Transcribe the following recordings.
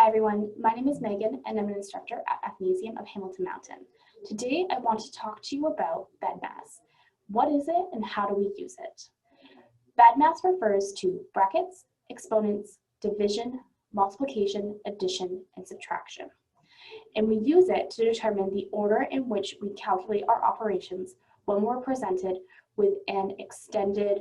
Hi everyone, my name is Megan and I'm an instructor at Mathnasium of Hamilton Mountain. Today I want to talk to you about Bedmas. What is it and how do we use it? Bedmas refers to brackets, exponents, division, multiplication, addition, and subtraction. And we use it to determine the order in which we calculate our operations when we're presented with an extended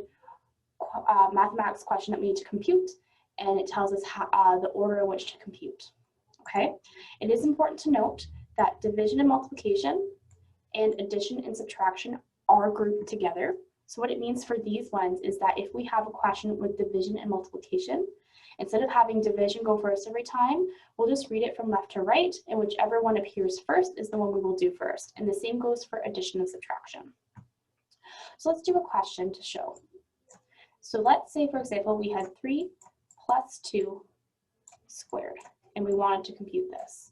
mathematics question that we need to compute, and it tells us how, the order in which to compute. Okay, it is important to note that division and multiplication and addition and subtraction are grouped together. So what it means for these ones is that if we have a question with division and multiplication, instead of having division go first every time, we'll just read it from left to right, and whichever one appears first is the one we will do first. And the same goes for addition and subtraction. So let's do a question to show. So let's say, for example, we had 3 plus 2 squared, and we wanted to compute this.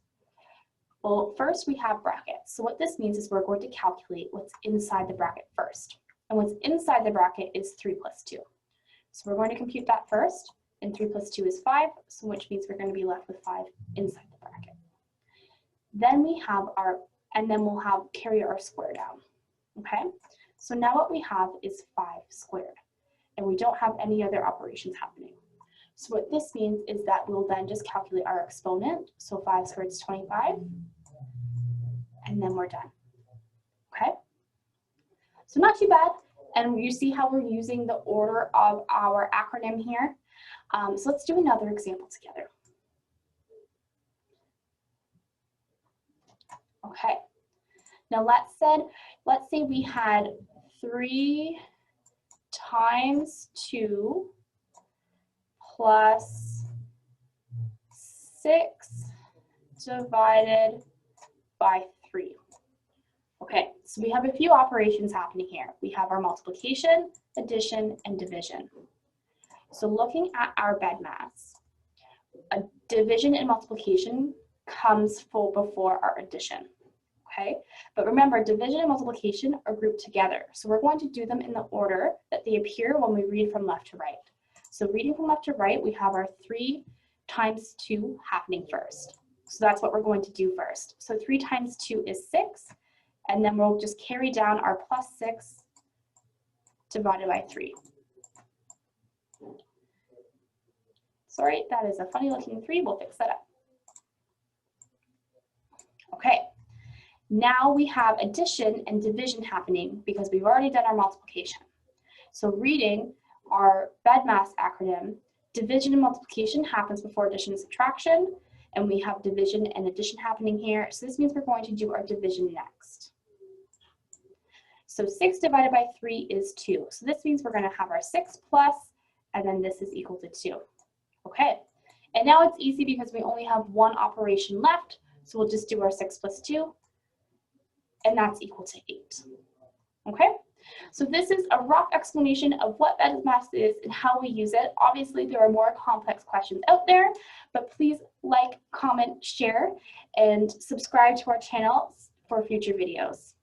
Well, first we have brackets. So what this means is we're going to calculate what's inside the bracket first. And what's inside the bracket is 3 plus 2. So we're going to compute that first, and 3 plus 2 is 5, so which means we're going to be left with 5 inside the bracket. Then we have we'll carry our square down, okay? So now what we have is 5 squared, and we don't have any other operations happening. So what this means is that we'll then just calculate our exponent. So 5 squared is 25, and then we're done, okay? So not too bad, and you see how we're using the order of our acronym here. So let's do another example together. Okay, now let's say we had 3 times 2 plus 6 divided by 3. Okay, so we have a few operations happening here. We have our multiplication, addition, and division. So looking at our Bedmas, a division and multiplication comes before our addition. Okay, but remember, division and multiplication are grouped together. So we're going to do them in the order that they appear when we read from left to right. So reading from left to right, we have our 3 times 2 happening first. So that's what we're going to do first. So 3 times 2 is 6, and then we'll just carry down our plus 6 divided by 3. Sorry, that is a funny looking 3. We'll fix that up. Okay, now we have addition and division happening because we've already done our multiplication. So reading our Bedmas acronym, division and multiplication happens before addition and subtraction, and we have division and addition happening here. So this means we're going to do our division next. So 6 divided by 3 is 2. So this means we're going to have our 6 plus, and then this is equal to 2. Okay, and now it's easy because we only have one operation left, so we'll just do our 6 plus 2, and that's equal to 8. Okay, so this is a rough explanation of what Bedmas is and how we use it. Obviously, there are more complex questions out there, but please like, comment, share, and subscribe to our channel for future videos.